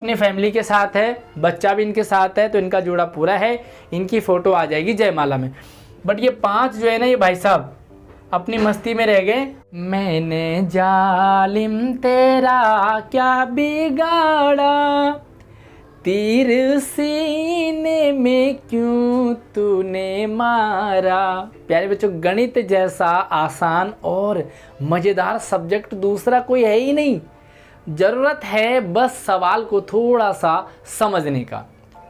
अपनी फैमिली के साथ है, बच्चा भी इनके साथ है, तो इनका जोड़ा पूरा है। इनकी फ़ोटो आ जाएगी जयमाला में। बट ये 5 जो है ना, ये भाई साहब अपनी मस्ती में रह गए। मैंने जालिम तेरा क्या बिगाड़ा, तीर सीने में क्यों तूने मारा। प्यारे बच्चों, गणित जैसा आसान और मज़ेदार सब्जेक्ट दूसरा कोई है ही नहीं। ज़रूरत है बस सवाल को थोड़ा सा समझने का।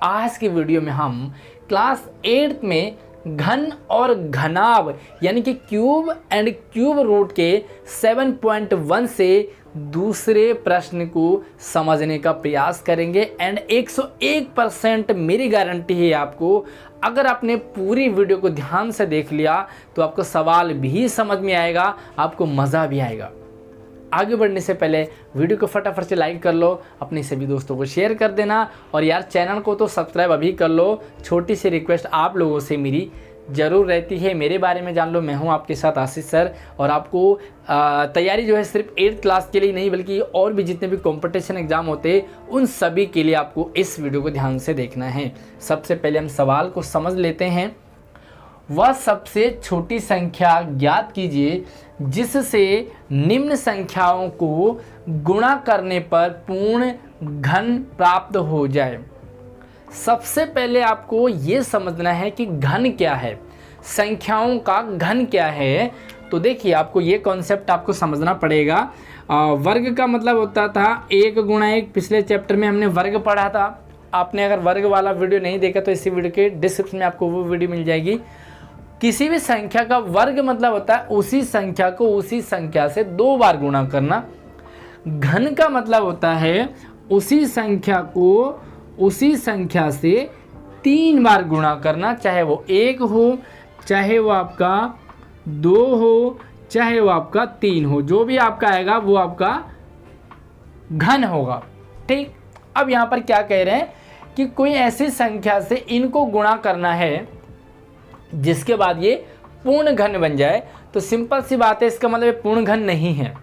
आज की वीडियो में हम क्लास 8 में घन और घनाभ यानी कि क्यूब एंड क्यूब रूट के 7.1 से दूसरे प्रश्न को समझने का प्रयास करेंगे। एंड 101% मेरी गारंटी है आपको, अगर आपने पूरी वीडियो को ध्यान से देख लिया तो आपको सवाल भी समझ में आएगा, आपको मज़ा भी आएगा। आगे बढ़ने से पहले वीडियो को फटाफट से लाइक कर लो, अपने सभी दोस्तों को शेयर कर देना, और यार चैनल को तो सब्सक्राइब अभी कर लो। छोटी सी रिक्वेस्ट आप लोगों से मेरी ज़रूर रहती है, मेरे बारे में जान लो। मैं हूं आपके साथ आशीष सर, और आपको तैयारी जो है सिर्फ 8th क्लास के लिए नहीं बल्कि और भी जितने भी कंपटीशन एग्जाम होते हैं उन सभी के लिए आपको इस वीडियो को ध्यान से देखना है। सबसे पहले हम सवाल को समझ लेते हैं। वह सबसे छोटी संख्या ज्ञात कीजिए जिससे निम्न संख्याओं को गुणा करने पर पूर्ण घन प्राप्त हो जाए। सबसे पहले आपको ये समझना है कि घन क्या है, संख्याओं का घन क्या है। तो देखिए, आपको ये कॉन्सेप्ट आपको समझना पड़ेगा। वर्ग का मतलब होता था 1 गुणा 1। पिछले चैप्टर में हमने वर्ग पढ़ा था। आपने अगर वर्ग वाला वीडियो नहीं देखा तो इसी वीडियो के डिस्क्रिप्शन में आपको वो वीडियो मिल जाएगी। किसी भी संख्या का वर्ग मतलब होता है उसी संख्या को उसी संख्या से 2 बार गुणा करना। घन का मतलब होता है उसी संख्या को उसी संख्या से 3 बार गुणा करना, चाहे वो 1 हो, चाहे वो आपका 2 हो, चाहे वो आपका 3 हो। जो भी आपका आएगा वो आपका घन होगा। ठीक, अब यहाँ पर क्या कह रहे हैं कि कोई ऐसी संख्या से इनको गुणा करना है जिसके बाद ये पूर्ण घन बन जाए। तो सिंपल सी बात है, इसका मतलब पूर्ण घन नहीं है।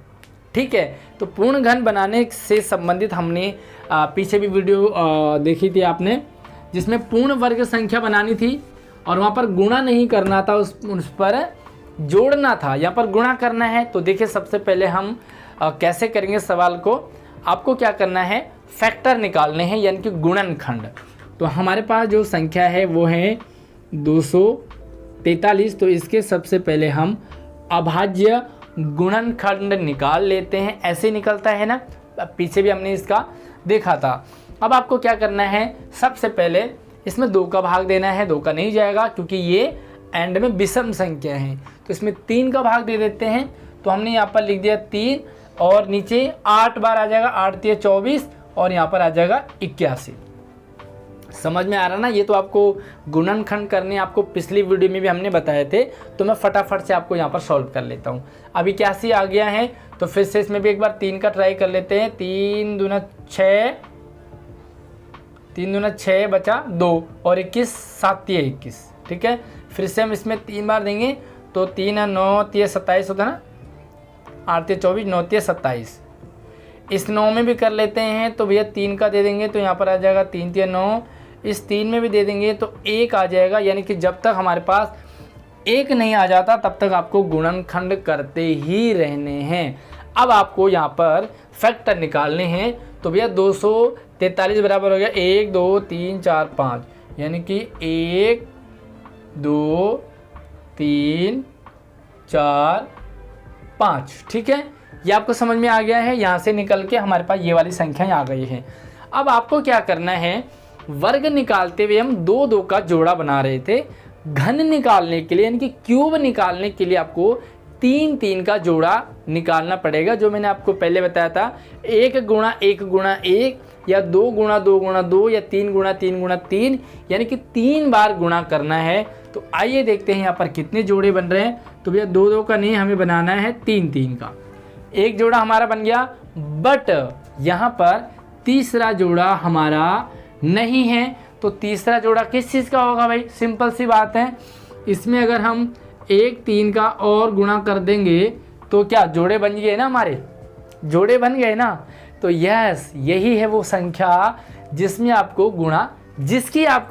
ठीक है, तो पूर्ण घन बनाने से संबंधित हमने पीछे भी वीडियो देखी थी आपने, जिसमें पूर्ण वर्ग संख्या बनानी थी और वहाँ पर गुणा नहीं करना था, उस पर जोड़ना था। यहाँ पर गुणा करना है। तो देखिए, सबसे पहले हम कैसे करेंगे सवाल को। आपको क्या करना है, फैक्टर निकालने हैं यानी कि गुणनखंड। तो हमारे पास जो संख्या है वो है 243। तो इसके सबसे पहले हम अभाज्य गुणनखंड निकाल लेते हैं। ऐसे निकलता है ना, पीछे भी हमने इसका देखा था। अब आपको क्या करना है, सबसे पहले इसमें 2 का भाग देना है। 2 का नहीं जाएगा क्योंकि ये एंड में विषम संख्या है, तो इसमें 3 का भाग दे देते हैं। तो हमने यहाँ पर लिख दिया 3, और नीचे 8 बार आ जाएगा, 8 × 24, और यहाँ पर आ जाएगा 81। समझ में आ रहा ना। ये तो आपको गुणनखंड करने आपको पिछली वीडियो में भी हमने बताए थे, तो मैं फटाफट से आपको यहाँ पर सॉल्व कर लेता हूँ। अब 81 आ गया है, तो फिर से इसमें भी एक बार 3 का ट्राई कर लेते हैं। 3 दूना 6, 3 दूना 6 बचा 2, और 21, 7 × 21। ठीक है, फिर से हम इसमें 3 बार देंगे, तो 3 × 9 × 27 होता है ना, 8 × 24, 9 × 27। इस 9 में भी कर लेते हैं, तो भैया 3 का दे देंगे, तो यहाँ पर आ जाएगा 3 × 9। इस 3 में भी दे देंगे तो 1 आ जाएगा। यानी कि जब तक हमारे पास 1 नहीं आ जाता तब तक आपको गुणनखंड करते ही रहने हैं। अब आपको यहाँ पर फैक्टर निकालने हैं। तो भैया 243 बराबर हो गया 1 2 3 4 5, यानी कि 1 2 3 4 5। ठीक है, ये आपको समझ में आ गया है। यहाँ से निकल के हमारे पास ये वाली संख्याएं आ गई हैं। अब आपको क्या करना है, वर्ग निकालते हुए हम 2 का जोड़ा बना रहे थे। घन निकालने के लिए यानी कि क्यूब निकालने के लिए आपको 3 का जोड़ा निकालना पड़ेगा, जो मैंने आपको पहले बताया था। 1 गुणा 1 गुणा 1, या 2 गुणा 2 गुणा 2, या 3 गुणा 3 गुणा 3, यानी कि 3 बार गुणा करना है। तो आइए देखते हैं यहाँ पर कितने जोड़े बन रहे हैं। तो भैया 2 का नहीं, हमें बनाना है 3 का। एक जोड़ा हमारा बन गया, बट यहाँ पर तीसरा जोड़ा हमारा नहीं है। तो तीसरा जोड़ा किस चीज़ का होगा भाई, सिंपल सी बात है। इसमें अगर हम 1 3 का और गुणा कर देंगे तो क्या जोड़े बन गए ना, हमारे जोड़े बन गए ना। तो यस, यही है वो संख्या जिसकी आपको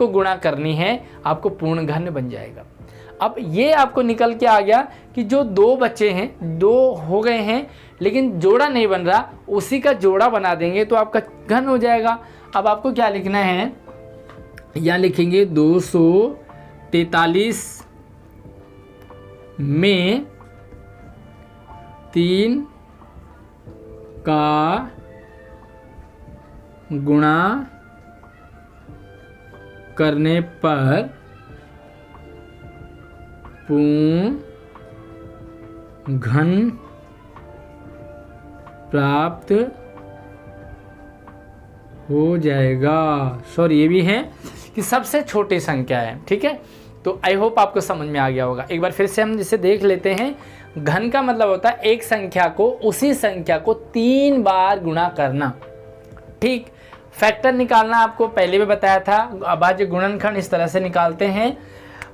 गुणा करनी है, आपको पूर्ण घन बन जाएगा। अब ये आपको निकल के आ गया कि जो 2 बच्चे हैं, 2 हो गए हैं लेकिन जोड़ा नहीं बन रहा, उसी का जोड़ा बना देंगे तो आपका घन हो जाएगा। अब आपको क्या लिखना है, यहाँ लिखेंगे 243 में 3 का गुणा करने पर पूर्ण घन प्राप्त हो जाएगा। सॉरी, ये भी है कि सबसे छोटी संख्या है। ठीक है, तो आई होप आपको समझ में आ गया होगा। एक बार फिर से हम इसे देख लेते हैं। घन का मतलब होता है एक संख्या को उसी संख्या को 3 बार गुणा करना। ठीक, फैक्टर निकालना आपको पहले भी बताया था। अब आज गुणनखंड इस तरह से निकालते हैं।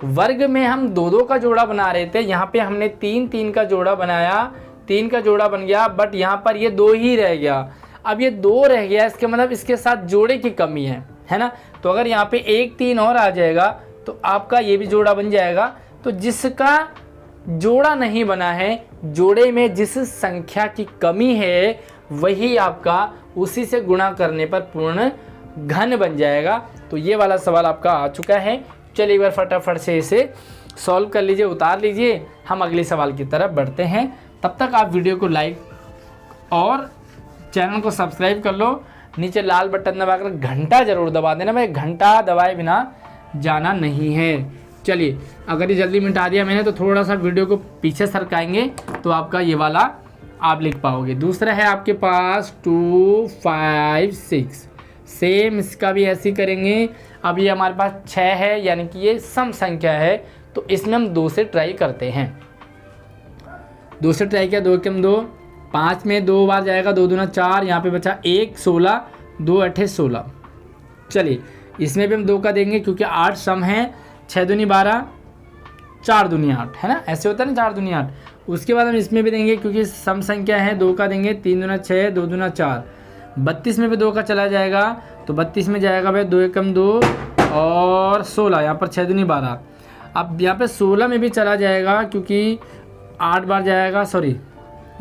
वर्ग में हम 2-2 का जोड़ा बना रहे थे, यहाँ पे हमने 3-3 का जोड़ा बनाया, 3 का जोड़ा बन गया, बट यहाँ पर ये 2 ही रह गया। अब ये 2 रह गया, इसके मतलब इसके साथ जोड़े की कमी है ना। तो अगर यहाँ पे 1 3 और आ जाएगा तो आपका ये भी जोड़ा बन जाएगा। तो जिसका जोड़ा नहीं बना है, जोड़े में जिस संख्या की कमी है, वही आपका उसी से गुणा करने पर पूर्ण घन बन जाएगा। तो ये वाला सवाल आपका आ चुका है। चलिए एक बार फटाफट से इसे सॉल्व कर लीजिए, उतार लीजिए, हम अगले सवाल की तरफ बढ़ते हैं। तब तक आप वीडियो को लाइक और चैनल को सब्सक्राइब कर लो। नीचे लाल बटन दबाकर घंटा जरूर दबा देना भाई, घंटा दबाए बिना जाना नहीं है। चलिए, अगर ये जल्दी मिटा दिया मैंने तो थोड़ा सा वीडियो को पीछे सरकाएंगे तो आपका ये वाला आप लिख पाओगे। दूसरा है आपके पास 2 5 6, सेम इसका भी ऐसे ही करेंगे। अब ये हमारे पास 6 है, यानी कि ये सम संख्या है, तो इसमें हम 2 से ट्राई करते हैं। 2 से ट्राई किया, 2 के 2, 5 में 2 बार जाएगा, 2 दूना 4, यहाँ पे बचा 1 16, 2 8 16। चलिए इसमें भी हम 2 का देंगे क्योंकि 8 सम है, 6 दूनी 12, 4 दूनी 8, है ना, ऐसे होता है ना, 4 दूनी 8। उसके बाद हम इसमें भी देंगे क्योंकि सम संख्या है, 2 का देंगे, 3 दूना 6, 2 दूना 4। 32 में भी 2 का चला जाएगा, तो 32 में जाएगा भाई 2 एकम 2 और 16, यहाँ पर 6 दूनी 12। अब यहाँ पे 16 में भी चला जाएगा क्योंकि 8 बार जाएगा, सॉरी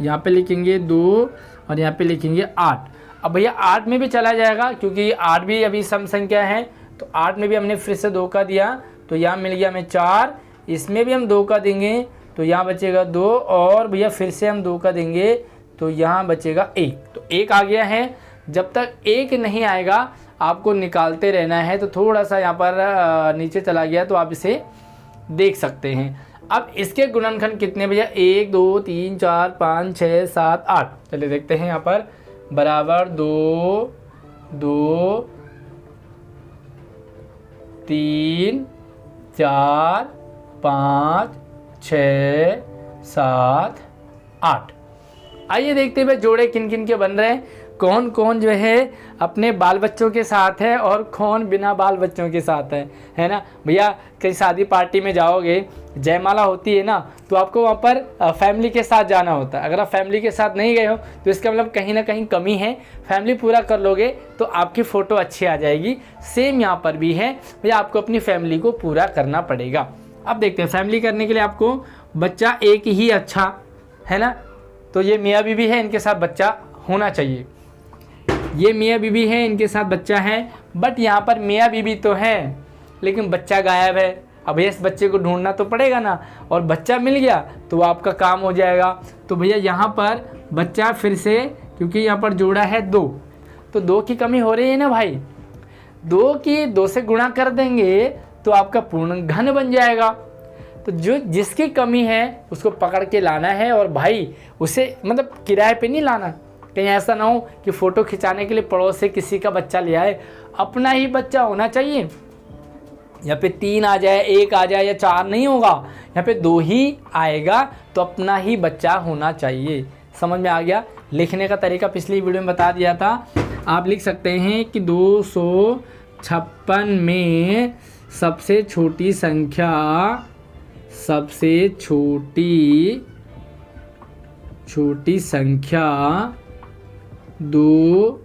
यहाँ पे लिखेंगे 2 और यहाँ पे लिखेंगे 8। अब भैया 8 में भी चला जाएगा क्योंकि 8 भी अभी सम संख्या है, तो 8 में भी हमने फिर से 2 का दिया, तो यहाँ मिल गया हमें 4। इसमें भी हम 2 का देंगे तो यहाँ बचेगा 2, और भैया फिर से हम 2 का देंगे तो यहाँ बचेगा 1। तो 1 आ गया है। जब तक 1 नहीं आएगा आपको निकालते रहना है। तो थोड़ा सा यहाँ पर नीचे चला गया तो आप इसे देख सकते हैं। अब इसके गुणनखंड कितने भैया, 1 2 3 4 5 6 7 8। चलिए देखते हैं, यहाँ पर बराबर 2 2 3 4 5 6 7 8। आइए देखते हैं जोड़े किन किन के बन रहे हैं, कौन कौन जो है अपने बाल बच्चों के साथ है और कौन बिना बाल बच्चों के साथ है ना। भैया कहीं शादी पार्टी में जाओगे, जयमाला होती है ना, तो आपको वहाँ पर फैमिली के साथ जाना होता है। अगर आप फैमिली के साथ नहीं गए हो तो इसका मतलब कहीं ना कहीं कमी है। फैमिली पूरा कर लोगे तो आपकी फ़ोटो अच्छी आ जाएगी। सेम यहाँ पर भी है भैया, आपको अपनी फैमिली को पूरा करना पड़ेगा। अब देखते हैं, फैमिली करने के लिए आपको बच्चा एक ही अच्छा है ना, तो ये मियाँ बीबी है, इनके साथ बच्चा होना चाहिए। ये मियाँ बीबी है, इनके साथ बच्चा है, बट यहाँ पर मियाँ बीबी तो है लेकिन बच्चा गायब है। अब इस बच्चे को ढूंढना तो पड़ेगा ना, और बच्चा मिल गया तो आपका काम हो जाएगा। तो भैया यहाँ पर बच्चा फिर से, क्योंकि यहाँ पर जोड़ा है 2, तो 2 की कमी हो रही है ना भाई, 2 से गुणा कर देंगे तो आपका पूर्ण घन बन जाएगा। तो जो जिसकी कमी है उसको पकड़ के लाना है, और भाई उसे मतलब किराए पे नहीं लाना। कहीं ऐसा ना हो कि फ़ोटो खिंचाने के लिए पड़ोस से किसी का बच्चा ले आए, अपना ही बच्चा होना चाहिए। यहाँ पे 3 आ जाए, 1 आ जाए या 4 नहीं होगा, यहाँ पे 2 ही आएगा, तो अपना ही बच्चा होना चाहिए। समझ में आ गया। लिखने का तरीका पिछली वीडियो में बता दिया था। आप लिख सकते हैं कि 256 में सबसे छोटी संख्या, सबसे छोटी संख्या 2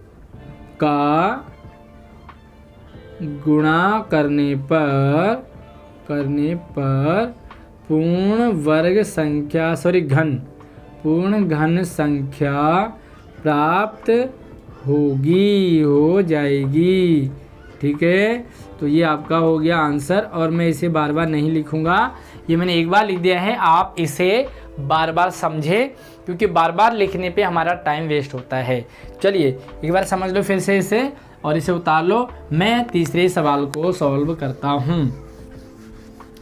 का गुणा करने पर पूर्ण घन संख्या प्राप्त हो जाएगी। ठीक है, तो ये आपका हो गया आंसर। और मैं इसे बार बार नहीं लिखूंगा, ये मैंने एक बार लिख दिया है, आप इसे बार बार समझें, क्योंकि बार बार लिखने पे हमारा टाइम वेस्ट होता है। चलिए एक बार समझ लो फिर से इसे और इसे उतार लो। मैं तीसरे सवाल को सॉल्व करता हूँ।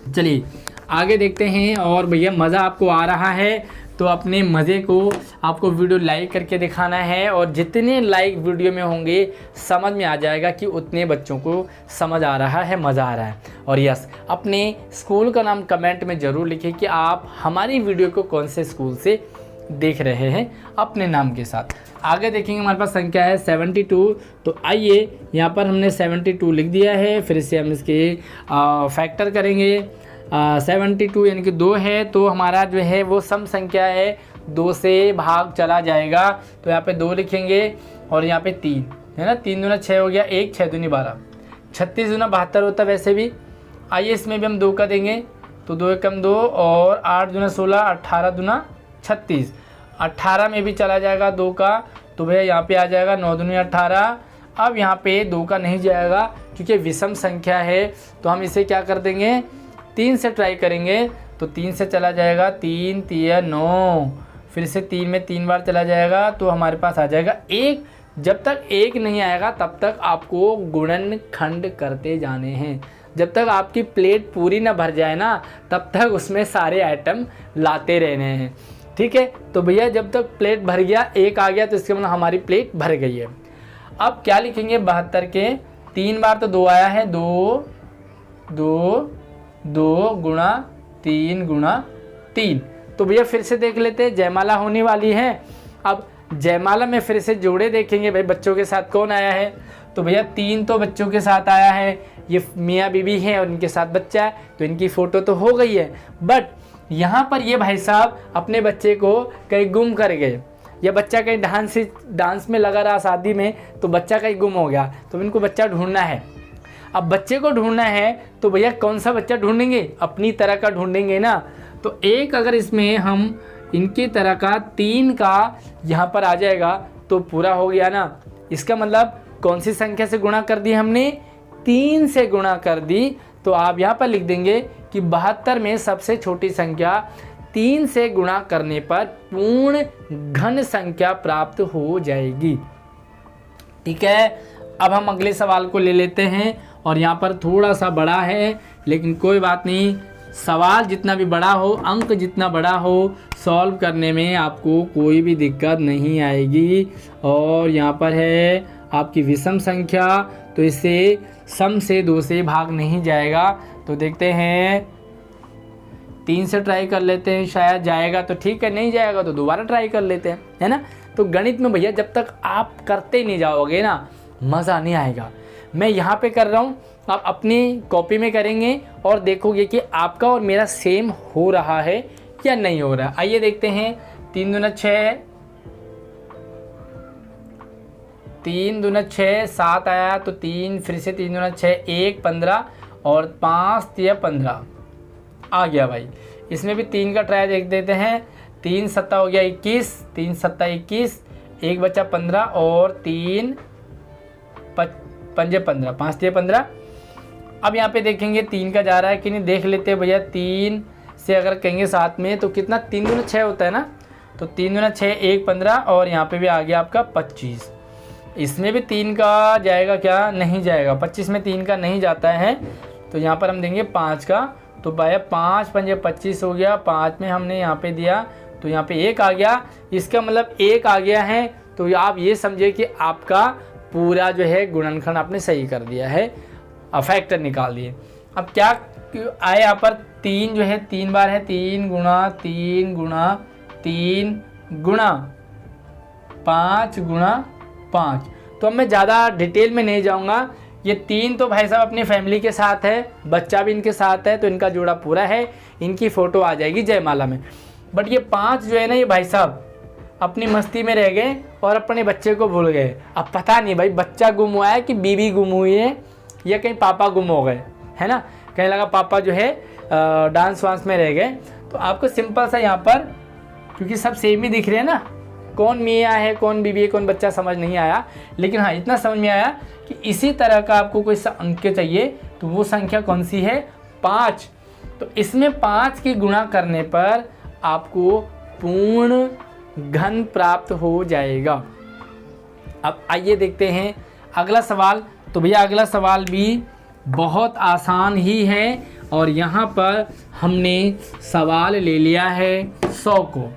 चलिए आगे देखते हैं। और भैया मज़ा आपको आ रहा है तो अपने मज़े को आपको वीडियो लाइक करके दिखाना है, और जितने लाइक वीडियो में होंगे समझ में आ जाएगा कि उतने बच्चों को समझ आ रहा है, मज़ा आ रहा है। और यस, अपने स्कूल का नाम कमेंट में ज़रूर लिखें कि आप हमारी वीडियो को कौन से स्कूल से देख रहे हैं अपने नाम के साथ। आगे देखेंगे हमारे पास संख्या है 72। तो आइए यहाँ पर हमने 72 लिख दिया है, फिर से हम इसके फैक्टर करेंगे। 72 यानी कि 2 है, तो हमारा जो है वो सम संख्या है, 2 से भाग चला जाएगा, तो यहाँ पे 2 लिखेंगे और यहाँ पे 3 है ना। 3 दूना 6 हो गया, 1 6 दूनी 12, 36 दूना 72 होता है वैसे भी। आइए इसमें भी हम 2 का देंगे, तो 2 एकम 2 और 8 दूना 16, 18 दूना 36, 18 में भी चला जाएगा 2 का, तो भैया यहाँ पे आ जाएगा 9 दूनी 18। अब यहाँ पे 2 का नहीं जाएगा क्योंकि विषम संख्या है, तो हम इसे क्या कर देंगे, 3 से ट्राई करेंगे, तो 3 से चला जाएगा, 3 3 9, फिर से 3 में 3 बार चला जाएगा, तो हमारे पास आ जाएगा 1। जब तक 1 नहीं आएगा तब तक आपको गुणनखंड करते जाने हैं। जब तक आपकी प्लेट पूरी ना भर जाए ना, तब तक उसमें सारे आइटम लाते रहने हैं। ठीक है, तो भैया जब तक प्लेट भर गया, 1 आ गया, तो इसके मतलब हमारी प्लेट भर गई है। अब क्या लिखेंगे, 72 के 3 बार तो 2 आया है, 2 2 2 गुणा 3 गुणा 3। तो भैया फिर से देख लेते हैं, जयमाला होने वाली है। अब जयमाला में फिर से जोड़े देखेंगे, भाई बच्चों के साथ कौन आया है, तो भैया 3 तो बच्चों के साथ आया है, ये मियाँ बीबी हैं और इनके साथ बच्चा है, तो इनकी फ़ोटो तो हो गई है। बट यहाँ पर ये भाई साहब अपने बच्चे को कहीं गुम कर गए, या बच्चा कहीं डांस में लगा रहा शादी में, तो बच्चा कहीं गुम हो गया, तो इनको बच्चा ढूंढना है। अब बच्चे को ढूंढना है तो भैया कौन सा बच्चा ढूंढेंगे, अपनी तरह का ढूंढेंगे ना। तो एक अगर इसमें हम इनकी तरह का 3 का यहाँ पर आ जाएगा तो पूरा हो गया ना। इसका मतलब कौन सी संख्या से गुणा कर दी हमने, 3 से गुणा कर दी। तो आप यहाँ पर लिख देंगे कि 72 में सबसे छोटी संख्या 3 से गुणा करने पर पूर्ण घन संख्या प्राप्त हो जाएगी। ठीक है, अब हम अगले सवाल को ले लेते हैं, और यहाँ पर थोड़ा सा बड़ा है, लेकिन कोई बात नहीं, सवाल जितना भी बड़ा हो, अंक जितना बड़ा हो, सॉल्व करने में आपको कोई भी दिक्कत नहीं आएगी। और यहाँ पर है आपकी विषम संख्या, तो इससे सम से 2 से भाग नहीं जाएगा। तो देखते हैं, 3 से ट्राई कर लेते हैं, शायद जाएगा तो ठीक है, नहीं जाएगा तो दोबारा ट्राई कर लेते हैं, है ना। तो गणित में भैया जब तक आप करते नहीं जाओगे ना, मज़ा नहीं आएगा। मैं यहाँ पे कर रहा हूँ, आप अपनी कॉपी में करेंगे और देखोगे कि आपका और मेरा सेम हो रहा है या नहीं हो रहा। आइए देखते हैं, 3 दूना 6, 3 दूना 6, 7 आया, तो 3 फिर से 3 दूना 6, 1 15 और 5 3 15 आ गया भाई। इसमें भी 3 का ट्राई देख देते हैं, 3 7 हो गया 21, 3 7 21, 1 बचा 15 और 3 5 15, 5 3 15। अब यहाँ पे देखेंगे 3 का जा रहा है कि नहीं, देख लेते हैं भैया। 3 से अगर कहेंगे साथ में तो कितना, 3 दूना 6 होता है ना, तो 3 दूना 6, 1 15 और यहाँ पे भी आ गया आपका 25। इसमें भी 3 का जाएगा क्या, नहीं जाएगा, 25 में 3 का नहीं जाता है, तो यहाँ पर हम देंगे 5 का। तो भैया 5 5 25 हो गया, 5 में हमने यहाँ पे दिया तो यहाँ पे 1 आ गया। इसका मतलब 1 आ गया है, तो आप ये समझिए कि आपका पूरा जो है गुणनखंड आपने सही कर दिया है, फैक्टर निकाल दिए। अब क्या आए यहाँ पर, 3 जो है 3 बार है, 3 गुणा 3 गुणा 3 गुणा 5 गुणा 5। तो अब मैं ज़्यादा डिटेल में नहीं जाऊँगा। ये 3 तो भाई साहब अपनी फैमिली के साथ है, बच्चा भी इनके साथ है, तो इनका जोड़ा पूरा है, इनकी फ़ोटो आ जाएगी जयमाला में। बट ये 5 जो है ना, ये भाई साहब अपनी मस्ती में रह गए और अपने बच्चे को भूल गए। अब पता नहीं भाई बच्चा गुम हुआ है कि बीवी गुम हुई है या कहीं पापा गुम हो गए, है ना, कहीं लगा पापा जो है डांस वांस में रह गए। तो आपको सिंपल सा यहाँ पर, क्योंकि सब सेम ही दिख रहे हैं ना, कौन मियाँ है कौन बीवी है कौन बच्चा समझ नहीं आया, लेकिन हाँ इतना समझ में आया कि इसी तरह का आपको कोई अंक चाहिए। तो वो संख्या कौन सी है? 5। तो इसमें 5 की गुणा करने पर आपको पूर्ण घन प्राप्त हो जाएगा। अब आइए देखते हैं अगला सवाल। तो भैया अगला सवाल भी बहुत आसान ही है और यहाँ पर हमने सवाल ले लिया है 100 को।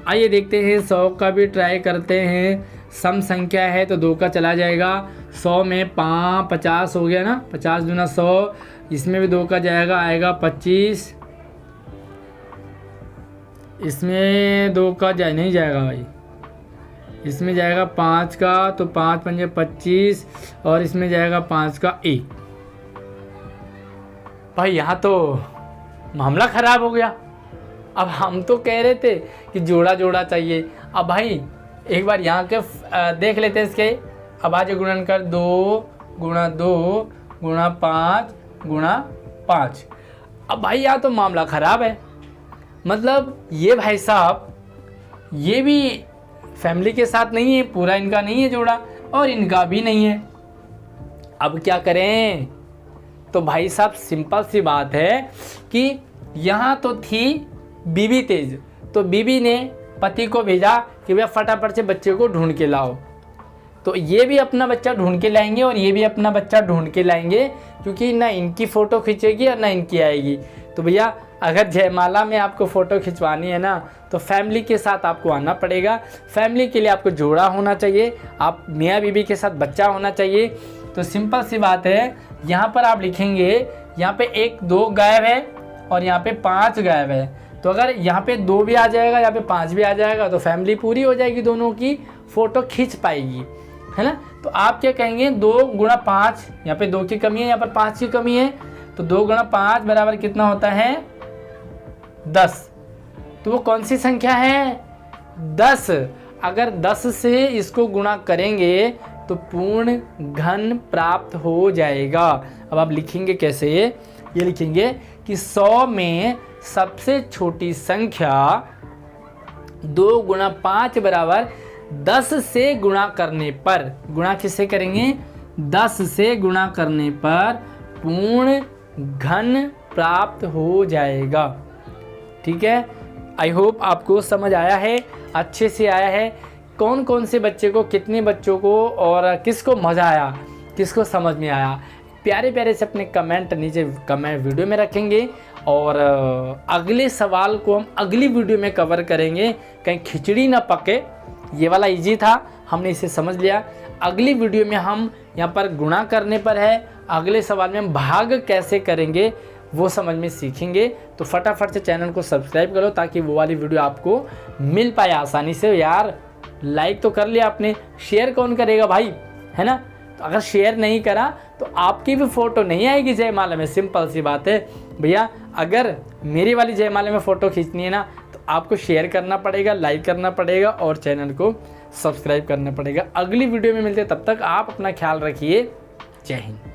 आइए देखते हैं 100 का भी ट्राई करते हैं। सम संख्या है तो 2 का चला जाएगा। 100 में 50 हो गया ना, 50 दूना 100, इसमें भी 2 का जाएगा, आएगा 25। इसमें 2 का नहीं जाएगा भाई, इसमें जाएगा 5 का, तो 5 पंजे 25 और इसमें जाएगा 5 का 1। भाई यहाँ तो मामला ख़राब हो गया। अब हम तो कह रहे थे कि जोड़ा जोड़ा चाहिए। अब भाई एक बार यहाँ के देख लेते हैं इसके। अब आज गुणन कर 2 गुणा 2 गुणा 5 गुणा 5। अब भाई यहाँ तो मामला ख़राब है। मतलब ये भाई साहब ये भी फैमिली के साथ नहीं है, पूरा इनका नहीं है जोड़ा और इनका भी नहीं है। अब क्या करें? तो भाई साहब सिंपल सी बात है कि यहाँ तो थी बीवी तेज, तो बीवी ने पति को भेजा कि भैया फटाफट से बच्चे को ढूंढ के लाओ। तो ये भी अपना बच्चा ढूंढ के लाएंगे और ये भी अपना बच्चा ढूंढ के लाएंगे, क्योंकि ना इनकी फ़ोटो खींचेगी और ना इनकी आएगी। तो भैया अगर जयमाला में आपको फ़ोटो खिंचवानी है ना, तो फैमिली के साथ आपको आना पड़ेगा। फैमिली के लिए आपको जोड़ा होना चाहिए, आप मियाँ बीवी के साथ बच्चा होना चाहिए। तो सिंपल सी बात है, यहाँ पर आप लिखेंगे, यहाँ पे 1 2 गायब है और यहाँ पे 5 गायब है। तो अगर यहाँ पे 2 भी आ जाएगा, यहाँ पे 5 भी आ जाएगा, तो फैमिली पूरी हो जाएगी, दोनों की फ़ोटो खींच पाएगी, है ना। तो आप क्या कहेंगे? 2 गुणा 5, यहाँ पे 2 की कमी है, यहाँ पर 5 की कमी है, तो 2 गुणा 5 बराबर कितना होता है? 10। तो वो कौन सी संख्या है? 10। अगर 10 से इसको गुणा करेंगे तो पूर्ण घन प्राप्त हो जाएगा। अब आप लिखेंगे कैसे? ये लिखेंगे कि 100 में सबसे छोटी संख्या 2 गुणा 5 बराबर 10 से गुणा करने पर, गुणा किससे करेंगे? 10 से गुणा करने पर पूर्ण घन प्राप्त हो जाएगा। ठीक है, आई होप आपको समझ आया है, अच्छे से आया है। कौन कौन से बच्चे को, कितने बच्चों को और किसको मज़ा आया, किसको समझ में आया, प्यारे प्यारे से अपने कमेंट नीचे कमेंट वीडियो में रखेंगे। और अगले सवाल को हम अगली वीडियो में कवर करेंगे, कहीं खिचड़ी ना पके। ये वाला इजी था, हमने इसे समझ लिया। अगली वीडियो में हम यहाँ पर गुणा करने पर है, अगले सवाल में हम भाग कैसे करेंगे वो समझ में सीखेंगे। तो फटाफट से चैनल को सब्सक्राइब करो ताकि वो वाली वीडियो आपको मिल पाए आसानी से। यार लाइक तो कर लिया आपने, शेयर कौन करेगा भाई, है ना। तो अगर शेयर नहीं करा तो आपकी भी फ़ोटो नहीं आएगी जयमाला में। सिंपल सी बात है भैया, अगर मेरी वाली जयमाला में फ़ोटो खींचनी है ना, तो आपको शेयर करना पड़ेगा, लाइक करना पड़ेगा और चैनल को सब्सक्राइब करना पड़ेगा। अगली वीडियो में मिलते हैं, तब तक आप अपना ख्याल रखिए। जय हिंद।